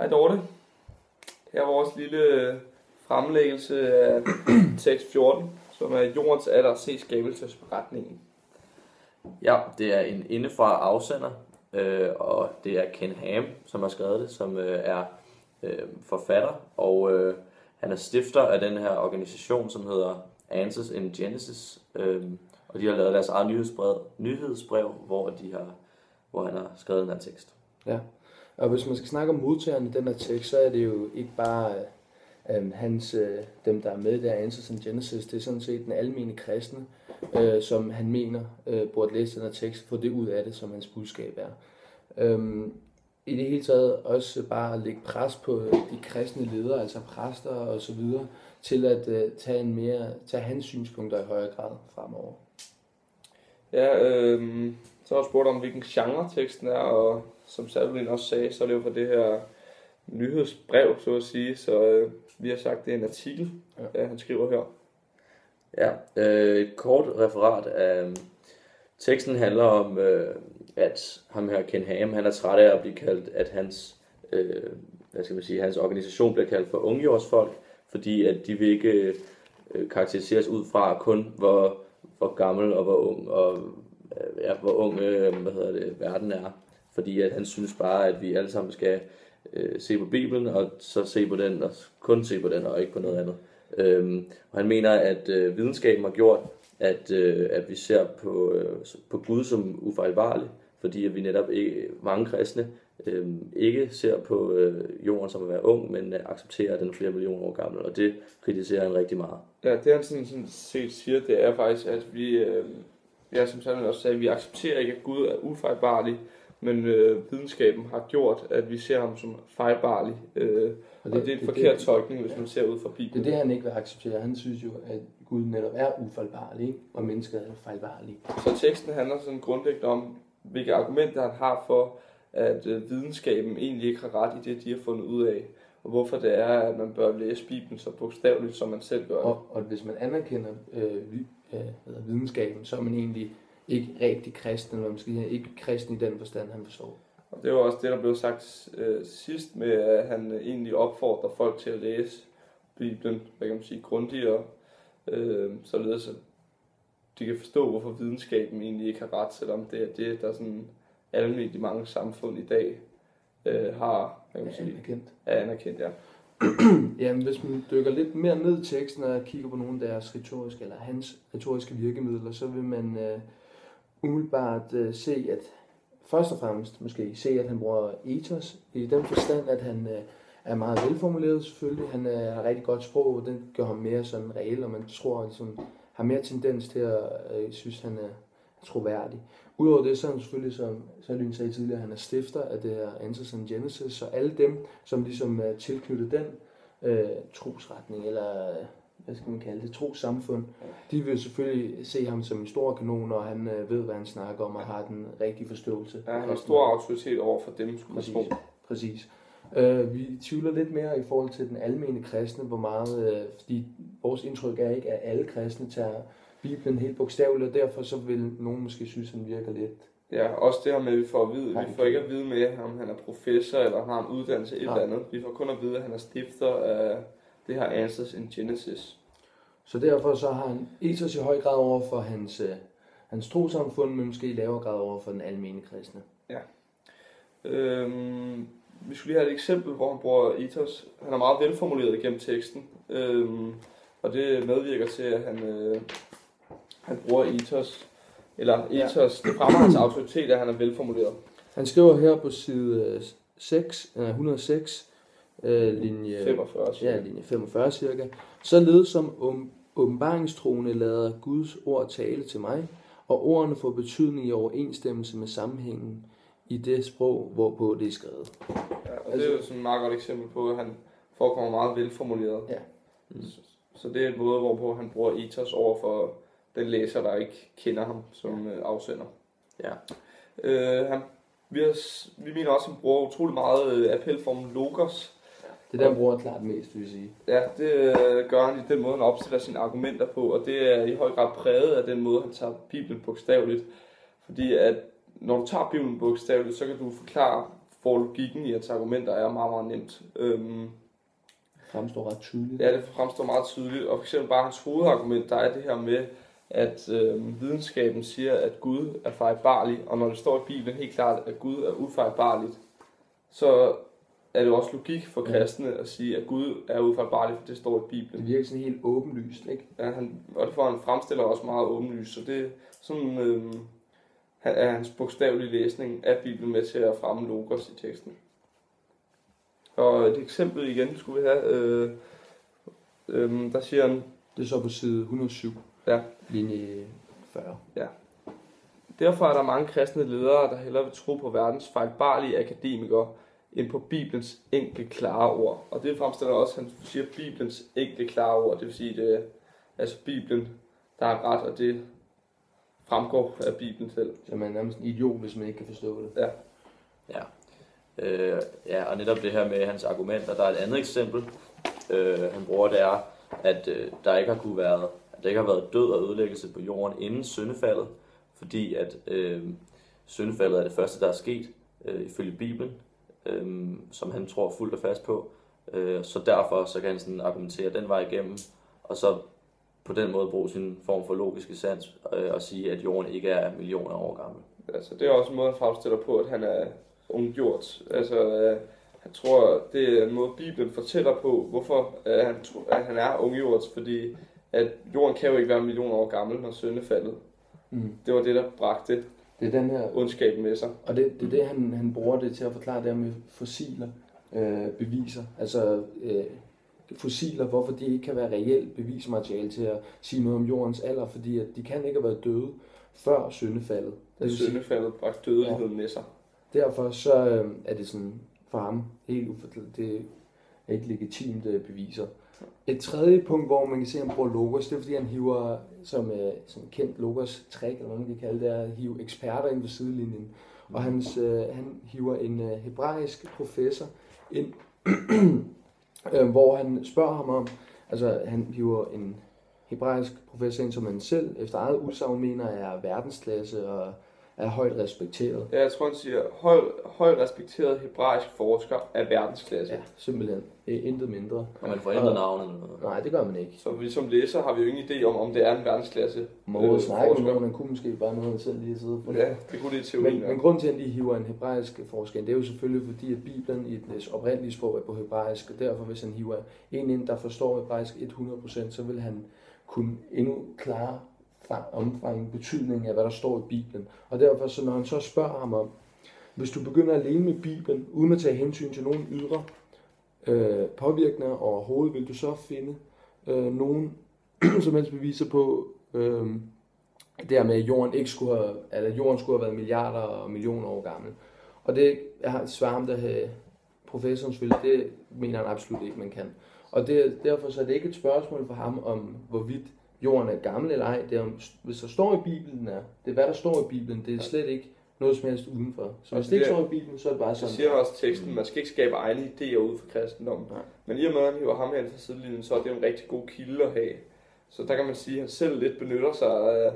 Hej Dorte. Her er vores lille fremlæggelse af tekst 14, som er jordens alder se skabelsesberetningen. Ja, det er en indefra afsender, og det er Ken Ham, som har skrevet det, som er forfatter, og han er stifter af den her organisation, som hedder Answers in Genesis, og de har lavet deres eget nyhedsbrev, hvor han har skrevet den her tekst. Ja, og hvis man skal snakke om modtagerne i den her tekst, så er det jo ikke bare dem, der er med der, Answers in Genesis, det er sådan set den almene kristne, som han mener burde læse den her tekst, få det ud af det, som hans budskab er. I det hele taget også bare at lægge pres på de kristne ledere, altså præster og så videre, til at tage hans synspunkter i højere grad fremover. Ja, så har jeg spurgt om, hvilken genre teksten er, og som Salvelin også sagde, så er det jo for det her nyhedsbrev, så at sige, så vi har sagt, det er en artikel, han skriver her. Ja, et kort referat af teksten handler om, at ham her Ken Ham, han er træt af at blive kaldt, at hans organisation bliver kaldt for ungjordsfolk, fordi at de vil ikke karakteriseres ud fra kun hvor gammel og hvor ung verden er, fordi at han synes bare, at vi alle sammen skal se på Bibelen og så se på den og kun se på den og ikke på noget andet. Og han mener, at videnskaben har gjort, at vi ser på Gud som ufejlbarlig, fordi at vi netop ikke, mange kristne ikke ser på jorden som at være ung, men accepterer, at den er flere millioner år gammel, og det kritiserer han rigtig meget. Ja, det han sådan set siger, det er faktisk, at vi, som Salmen også sagde, vi accepterer ikke, at Gud er ufejlbarlig, men videnskaben har gjort, at vi ser ham som fejlbarlig, og det er en forkert tolkning, hvis man ser ud fra Bibelen. Det er det, han ikke vil acceptere. Han synes jo, at Gud netop er ufejlbarlig, og mennesket er fejlbarlige. Så teksten handler sådan grundlæggende om, hvilke argumenter han har for, at videnskaben egentlig ikke har ret i det, de har fundet ud af, og hvorfor det er, at man bør læse Bibelen så bogstaveligt, som man selv gør. Og hvis man anerkender videnskaben, så er man egentlig ikke rigtig kristen, eller måske ikke kristen i den forstand, han forstår. Og det var også det, der blev sagt sidst med, at han egentlig opfordrer folk til at læse Bibelen, hvad kan man sige, grundigere, således at de kan forstå, hvorfor videnskaben egentlig ikke har ret, selvom det er det, der sådan almindeligt i mange samfund i dag har, hvad kan man sige, anerkendt, ja. Jamen, hvis man dykker lidt mere ned i teksten og kigger på nogle af deres retoriske, eller hans retoriske virkemidler, så vil man umiddelbart se, at først og fremmest måske se, at han bruger ethos i den forstand, at han er meget velformuleret selvfølgelig. Han har rigtig godt sprog, og den gør ham mere sådan reel, og man tror, ligesom, har mere tendens til at synes, han er troværdig. Udover det, så er han selvfølgelig, som Salvelin sagde tidligere, han er stifter af det her Answers in Genesis, så alle dem, som ligesom er tilknyttet den trosretning, eller hvad skal man kalde det, trossamfund, de vil selvfølgelig se ham som en stor kanon, og han ved, hvad han snakker om, og har den rigtige forståelse. Ja, han har stor autoritet over for dem, Præcis. Vi tvivler lidt mere i forhold til den almene kristne, hvor meget, fordi vores indtryk er ikke, at alle kristne tager Bibelen helt bogstaveligt, og derfor så vil nogen måske synes, at han virker lidt. Ja, også det her med, at vi får at vide, vi får ikke at vide med, om han er professor eller har en uddannelse et eller andet. Vi får kun at vide, at han er stifter af det her Answers in Genesis. Så derfor så har han ethos i høj grad over for hans trosamfund, men måske i lavere grad over for den almene kristne. Ja. Vi skulle lige have et eksempel, hvor han bruger ethos. Han er meget velformuleret igennem teksten, og det medvirker til, at han bruger ethos. Eller ethos, det fremmer hans autoritet, at han er velformuleret. Han skriver her på side 106, linje 45, linje 45 cirka. Således som åbenbaringstroende lader Guds ord tale til mig, og ordene får betydning i overensstemmelse med sammenhængen i det sprog, hvorpå det er skrevet. Ja, og det er jo sådan et meget godt eksempel på, at han forekommer meget velformuleret. Ja. Så det er en måde, hvorpå han bruger ethos over for den læser, der ikke kender ham som afsender. Ja. Vi mener også, at han bruger utrolig meget appelformen logos. Det er der, han bruger klart mest, vil jeg sige. Ja, det gør han i den måde, han opstiller sine argumenter på, og det er i høj grad præget af den måde, han tager Bibelen bogstaveligt. Fordi at når du tager Bibelen bogstaveligt, så kan du forklare hvor logikken i hans argumenter er meget, meget nemt. Fremstår ret tydeligt. Ja, det fremstår meget tydeligt, og for eksempel bare hans hovedargument, der er det her med, at videnskaben siger, at Gud er fejlbarlig, og når det står i Bibelen helt klart, at Gud er ufejlbarligt, så er det også logik for kristne at sige, at Gud er ufejlbarlig, for det står i Bibelen. Det virker sådan helt åbenlyst, ikke? Ja, og det får han fremstiller også meget åbenlyst, så det er sådan, er hans bogstavelige læsning af Bibelen med til at fremme logos i teksten. Og et eksempel igen skulle vi have, der siger han... Det er så på side 107, ja. Linje 40. Ja. Derfor er der mange kristne ledere, der hellere vil tro på verdens fejlbarlige akademikere, end på Bibelens enkle klare ord. Og det fremstiller også, at han siger Bibelens enkle klare ord, det vil sige, det er altså Bibelen, der er ret, og det fremgår af Bibelen selv. Så man er nærmest en idiot, hvis man ikke kan forstå det. Ja. Ja. Ja, og netop det her med hans argumenter, der er et andet eksempel, han bruger, det er, at der ikke har været død og ødelæggelse på jorden inden syndefaldet, fordi at syndefaldet er det første, der er sket ifølge Bibelen, som han tror fuldt og fast på. Så derfor så kan han sådan argumentere den vej igennem, og så på den måde bruge sin form for logiske sans og sige, at jorden ikke er millioner år gammel. Altså, det er også en måde, han fremstiller på, at han er unggjort. Altså, jeg tror, det er en måde, Bibelen fortæller på, hvorfor at han er unggjort, fordi at jorden kan jo ikke være millioner år gammel, når syndefaldet. Det var det, der bragte det er den her ondskaben med sig. Og det er det, han bruger det til at forklare det med fossiler, beviser. Altså fossiler, hvorfor de ikke kan være reelt bevismateriale til at sige noget om jordens alder, fordi at de kan ikke have været døde før syndefaldet. Syndefaldet bragte dødeligheden med sig. Derfor så er det sådan for ham helt ufortalt. Det er ikke legitimt beviser. Et tredje punkt, hvor man kan se, at han bruger logos, det er fordi han hiver, som kendt logos trick, eller hvad man kan kalde det, at hive eksperter ind på sidelinjen. Og han hiver en hebraisk professor ind, hvor han spørger ham om, altså han hiver en hebraisk professor ind, som han selv efter eget udsagn mener er verdensklasse og er højt respekteret. Ja, jeg tror, han siger, højt respekteret hebraisk forsker er verdensklasse. Ja, simpelthen. Intet mindre. Og man får ændret navnet eller noget? Nej, det gør man ikke. Så vi som læser har vi jo ingen idé om det er en verdensklasse Må snakke om nogen, han kunne måske bare noget, han selv lige sidde for. Ja, det kunne det i teorien. Men grund til, at de hiver en hebraisk forsker ind, det er jo selvfølgelig fordi, at Bibelen i dets oprindelige sprog er på hebraisk, og derfor hvis han hiver en ind, der forstår hebraisk 100%, så vil han kunne endnu klarere omfange betydningen af, hvad der står i Bibelen. Og derfor, så når han så spørger ham om, hvis du begynder at leve med Bibelen, uden at tage hensyn til nogen ydre påvirkninger overhovedet, vil du så finde nogen som helst beviser på dermed, at jorden skulle have været milliarder og millioner år gammel. Og det er svaret ham, der professoren selvfølgelig, det mener han absolut ikke, man kan. Og derfor så er det ikke et spørgsmål for ham om, hvorvidt jorden er gammel eller ej. Det er, hvis der står i Bibelen, det er hvad der står i Bibelen, det er slet ikke noget som helst udenfor. Så hvis det ikke står i Bibelen, så er det bare sådan. Så siger også teksten, man skal ikke skabe egne idéer ud fra kristendommen. Nej. Men i og med, at han hiver ham her fra sidelinjen, så er det jo en rigtig god kilde at have. Så der kan man sige, at han selv lidt benytter sig af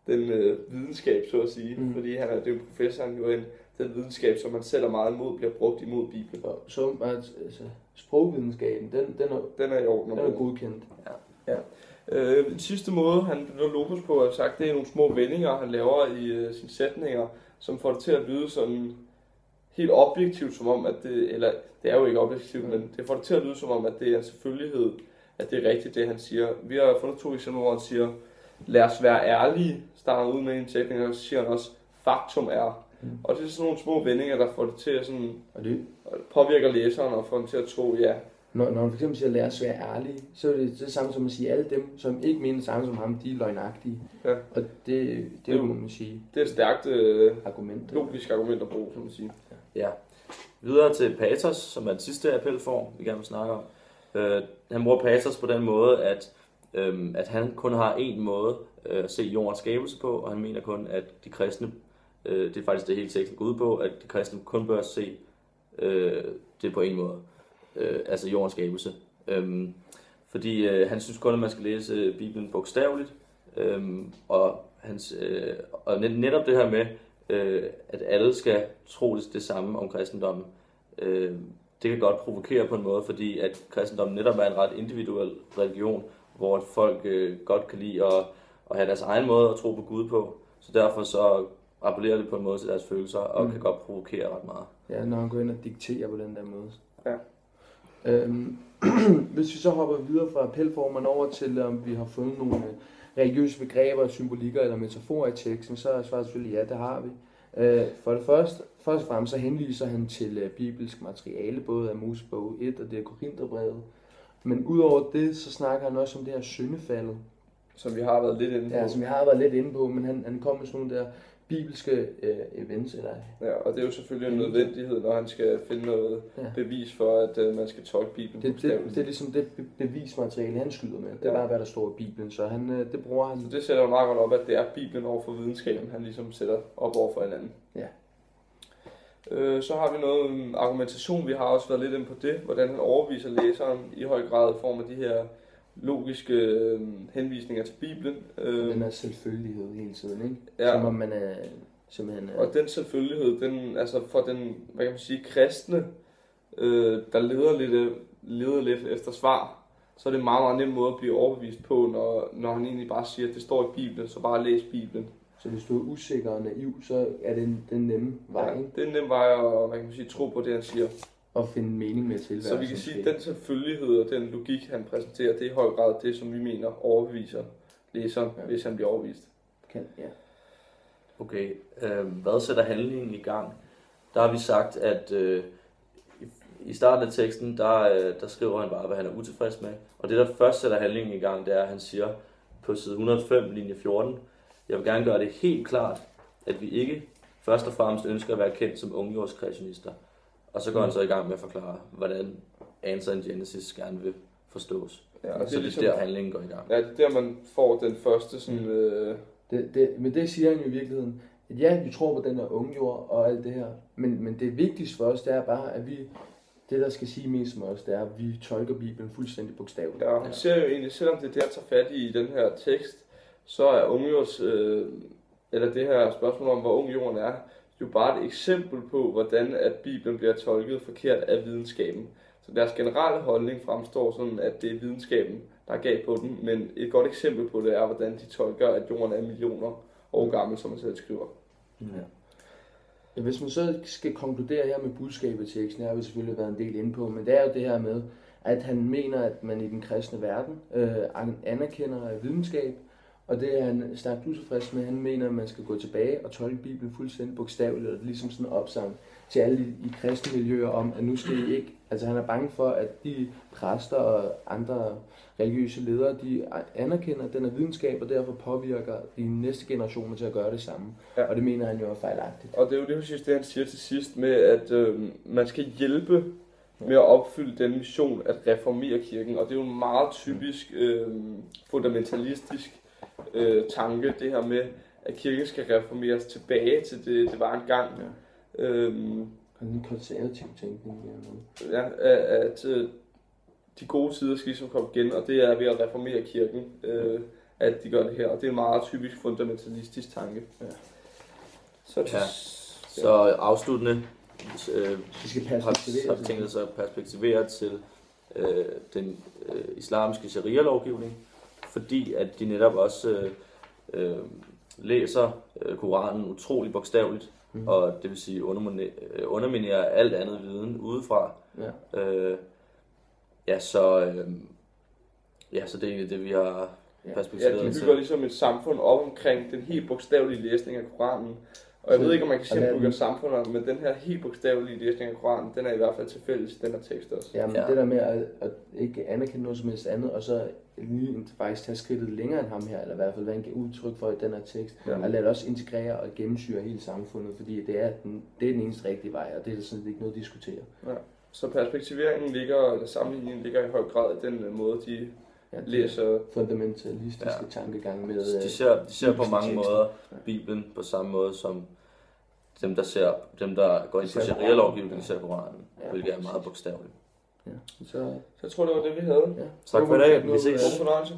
den videnskab, så at sige. Fordi han er jo professor, han hiver den videnskab, som man selv er meget imod, bliver brugt imod Bibelen. Og så altså, sprogvidenskaben, den er i orden. Den er godkendt. Ja. Den sidste måde, han benytter logos på, har sagt, det er nogle små vendinger, han laver i sine sætninger, som får det til at lyde sådan helt objektivt, som om, at det, eller det er jo ikke objektivt, men det får det til at lyde som om, at det er en selvfølgelighed, at det er rigtigt, det han siger. Vi har fundet 2 eksempler, hvor han siger, lad os være ærlige, starter ud med en sætning, og så siger han også, faktum er. Og det er sådan nogle små vendinger, der får det til at sådan, påvirker læseren og får dem til at tro, ja. Når han for eksempel siger, lad os være ærlige, så er det det samme som at sige, alle dem, som ikke mener det samme som ham, de er løgnagtige. Ja. Og det er jo, må man sige. Det er et stærkt argument. Logisk argument at bruge, som man siger. Ja. Videre til patos, som er den sidste appelform, vi gerne vil snakke om. Han bruger patos på den måde, at han kun har én måde at se jordens skabelse på, og han mener kun, at de kristne, det er faktisk det hele teksten går ud på, at de kristne kun bør se det på en måde. Altså jordens skabelse. Fordi han synes kun, at man skal læse Bibelen bogstaveligt. Og netop det her med, at alle skal tro det samme om kristendommen. Det kan godt provokere på en måde, fordi at kristendommen netop er en ret individuel religion, hvor folk godt kan lide at have deres egen måde at tro på Gud på. Så derfor så appellerer det på en måde til deres følelser, og kan godt provokere ret meget. Ja, når han går ind og dikterer på den der måde. Ja. Hvis vi så hopper videre fra appelformerne over til, om vi har fundet nogle religiøse begreber, symbolikker eller metaforer i teksten, så er svaret selvfølgelig ja, det har vi. For det første og fremmest så henviser han til bibelsk materiale, både af Mosebog 1 og det af Korintherbrevet. Men udover det, så snakker han også om det her syndefaldet. Som vi har været lidt inde på. Ja, som vi har været lidt inde på, men han kom med sådan nogle der bibelske events. Eller... Ja, og det er jo selvfølgelig en nødvendighed, når han skal finde noget bevis for, at man skal tolke Bibelen. Det er ligesom det bevismateriale, han skyder med. Det er bare, hvad der står i Bibelen, så det bruger han. Så det sætter jo meget godt op, at det er Bibelen over for videnskaben, han ligesom sætter op over for hinanden. Ja. Så har vi noget argumentation, vi har også været lidt inde på det, hvordan han overbeviser læseren i høj grad i form af de her logiske henvisninger til Bibelen. Den er selvfølgelighed hele tiden, ikke? Ja. Som om man er simpelthen... Og den selvfølgelighed, den, altså for den, hvad kan man sige, kristne, der leder lidt efter svar, så er det en meget, meget nem måde at blive overbevist på, når han egentlig bare siger, at det står i Bibelen, så bare læs Bibelen. Så hvis du er usikker og naiv, så er det den nemme vej, ikke? Det er en nem vej at, hvad kan man sige, tro på det, han siger. Og finde mening med tilværelsen. Så vi kan sige, at den selvfølgelighed og den logik, han præsenterer, det er i høj grad det, som vi mener overbeviser læseren, hvis han bliver overbevist. Ja. Okay, hvad sætter handlingen i gang? Der har vi sagt, at i starten af teksten, der skriver han bare, hvad han er utilfreds med. Og det, der først sætter handlingen i gang, det er, at han siger på side 105, linje 14, jeg vil gerne gøre det helt klart, at vi ikke først og fremmest ønsker at være kendt som ungjordskreationister. Og så går han så i gang med at forklare, hvordan Answer in Genesis gerne vil forstås. Ja, og så det er ligesom, der handlingen går i gang. Ja, det er der, man får den første sådan... Men det siger han jo i virkeligheden, at ja, vi tror på den her ungjord og alt det her, men det vigtigste for os, det er bare, at det der skal sige mest som os, det er, at vi tolker Bibelen fuldstændig bogstaveligt. Ja, han ser jo egentlig, selvom det er der tager fat i den her tekst, så er ungjords, eller det her spørgsmål om, hvor ung jorden er, jo bare et eksempel på, hvordan at Bibelen bliver tolket forkert af videnskaben. Så deres generelle holdning fremstår sådan, at det er videnskaben, der er galt på den, men et godt eksempel på det er, hvordan de tolker, at jorden er millioner år gammel, som man selv skriver. Ja, hvis man så skal konkludere her med budskabet til teksten, har vi selvfølgelig været en del inde på, men det er jo det her med, at han mener, at man i den kristne verden anerkender videnskab, og det er han stærkt utilfreds med. Han mener, at man skal gå tilbage og tolke Bibelen fuldstændig bogstaveligt, og det er ligesom sådan en opsang til alle i kristne miljøer om, at nu skal I ikke... Altså han er bange for, at de præster og andre religiøse ledere, de anerkender, at den er videnskab, og derfor påvirker de næste generationer til at gøre det samme. Ja. Og det mener han jo er fejlagtigt. Og det er jo det, præcis det, han siger til sidst med, at man skal hjælpe med at opfylde den mission at reformere kirken. Og det er jo en meget typisk fundamentalistisk tanke, det her med, at kirken skal reformeres tilbage til det var en gang. Ja. En konservativ tænkning. Ja, at de gode tider skal ligesom komme igen, og det er ved at reformere kirken, at de gør det her. Og det er en meget typisk fundamentalistisk tanke. Ja. Så afsluttende vi skal har tænkt sig at perspektivere til den islamiske sharia-lovgivning, fordi at de netop også læser Koranen utrolig bogstaveligt, og det vil sige underminerer alt andet viden udefra. Ja. Så det er egentlig det, vi har perspektiveret til. Ja, de bygger ligesom et samfund op omkring den helt bogstavelige læsning af Koranen. Og jeg ved ikke, om man kan sige, at bygge et samfund op, men den her helt bogstavelige læsning af Koranen, den er i hvert fald til fælles i den her tekst også. Ja, men det der med at ikke anerkende noget som helst andet, og så lige faktisk tage skridtet længere end ham her, eller i hvert fald hvad han giver udtryk for i den her tekst, og lade det også integrere og gennemsyre hele samfundet, fordi det er den eneste rigtige vej, og det er der sådan ikke noget at diskutere. Ja. Så perspektiveringen eller sammenligningen ligger i høj grad i den måde, de læser fundamentalistiske tankegang med... De ser på mange måder Bibelen på samme måde som dem, der går ind på sharia-lovgivningen, ser Koranen, hvilket er meget bogstaveligt. Så jeg tror, det var det, vi havde. Tak for i dag. Vi ses. God fornøjelse.